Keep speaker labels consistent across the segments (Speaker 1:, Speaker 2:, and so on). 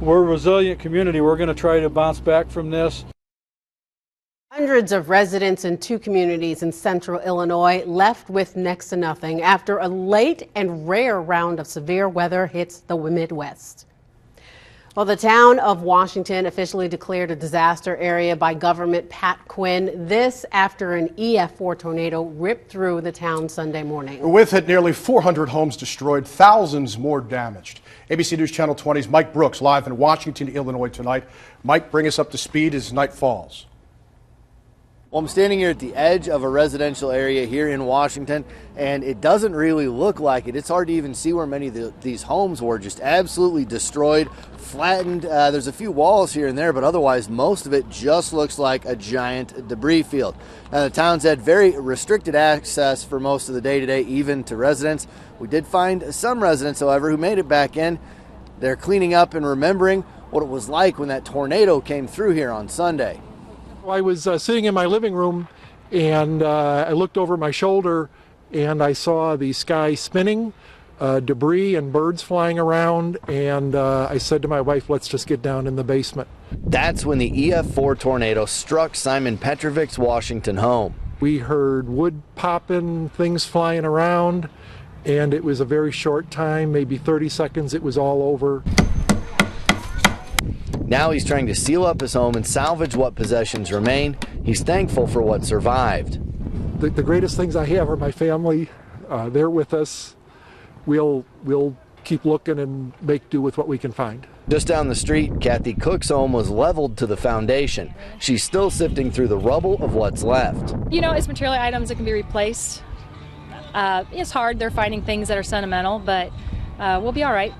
Speaker 1: We're a resilient community. We're going to try to bounce back from this.
Speaker 2: Hundreds of residents in 2 communities in central Illinois left with next to nothing after a late and rare round of severe weather hits the Midwest. Well, the town of Washington officially declared a disaster area by Governor Pat Quinn. This after an EF4 tornado ripped through the town Sunday morning.
Speaker 3: With it, nearly 400 homes destroyed, thousands more damaged. ABC News Channel 20's Mike Brooks live in Washington, Illinois tonight. Mike, bring us up to speed as night falls.
Speaker 4: Well, I'm standing here at the edge of a residential area here in Washington, and it doesn't really look like it. It's hard to even see where many of these homes were just absolutely destroyed, flattened. There's a few walls here and there, but otherwise most of it just looks like a giant debris field. Now, the town's had very restricted access for most of the day today, even to residents. We did find some residents, however, who made it back in. They're cleaning up and remembering what it was like when that tornado came through here on Sunday.
Speaker 5: I was sitting in my living room, and I looked over my shoulder and I saw the sky spinning, debris and birds flying around, and I said to my wife, let's just get down in the basement.
Speaker 4: That's when the EF4 tornado struck Simon Petravick's Washington home.
Speaker 5: We heard wood popping, things flying around, and it was a very short time, maybe 30 seconds, it was all over.
Speaker 4: Now he's trying to seal up his home and salvage what possessions remain. He's thankful for what survived.
Speaker 5: The greatest things I have are my family. They're with us. We'll keep looking and make do with what we can find.
Speaker 4: Just down the street, Kathy Cook's home was leveled to the foundation. She's still sifting through the rubble of what's left.
Speaker 6: You know, it's material items that can be replaced. It's hard. They're finding things that are sentimental, but we'll be all right.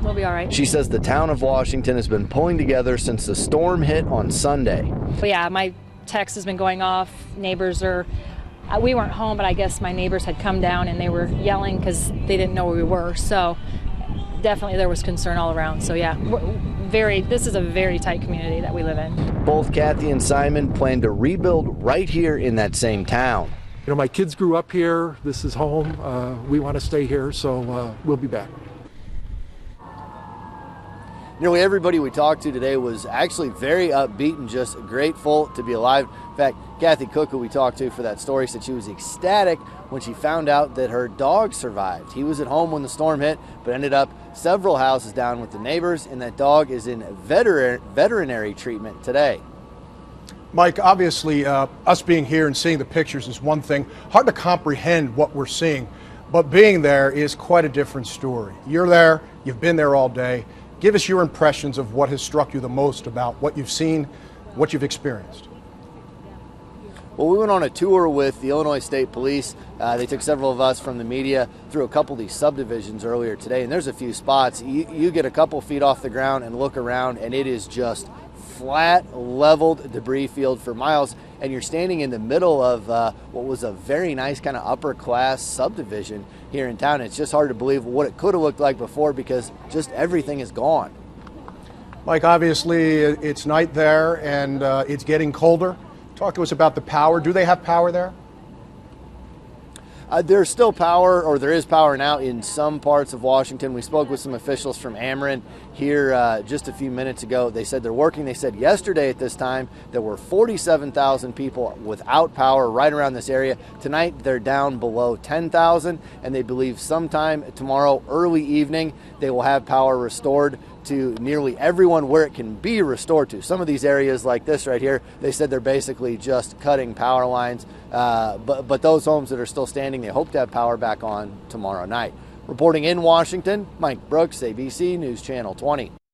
Speaker 6: We'll be all right.
Speaker 4: She says the town of Washington has been pulling together since the storm hit on Sunday.
Speaker 6: But yeah, my text has been going off. Neighbors are, we weren't home, but I guess my neighbors had come down and they were yelling because they didn't know where we were. So definitely there was concern all around. So yeah, this is a very tight community that we live in.
Speaker 4: Both Kathy and Simon plan to rebuild right here in that same town.
Speaker 5: You know, my kids grew up here. This is home. We want to stay here, so we'll be back.
Speaker 4: Nearly everybody we talked to today was actually very upbeat and just grateful to be alive. In fact, Kathy Cook, who we talked to for that story, said she was ecstatic when she found out that her dog survived. He was at home when the storm hit, but ended up several houses down with the neighbors, and that dog is in veterinary treatment today.
Speaker 3: Mike, obviously, us being here and seeing the pictures is one thing. Hard to comprehend what we're seeing, but being there is quite a different story. You're there, you've been there all day. Give us your impressions of what has struck you the most about what you've seen, what you've experienced.
Speaker 4: Well, we went on a tour with the Illinois State Police. They took several of us from the media through a couple of these subdivisions earlier today, and there's a few spots. You get a couple feet off the ground and look around, and it is just flat, leveled debris field for miles, and you're standing in the middle of what was a very nice kind of upper class subdivision here in town. It's just hard to believe what it could have looked like before because just everything is gone.
Speaker 3: Mike, obviously it's night there and it's getting colder. Talk to us about the power. Do they have power there?
Speaker 4: There's still power, or there is power now in some parts of Washington. We spoke with some officials from Ameren here just a few minutes ago. They said they're working. They said yesterday at this time there were 47,000 people without power right around this area. Tonight they're down below 10,000, and they believe sometime tomorrow early evening they will have power restored to nearly everyone where it can be restored to. Some of these areas like this right here, they said they're basically just cutting power lines. But those homes that are still standing, they hope to have power back on tomorrow night. Reporting in Washington, Mike Brooks, ABC News Channel 20.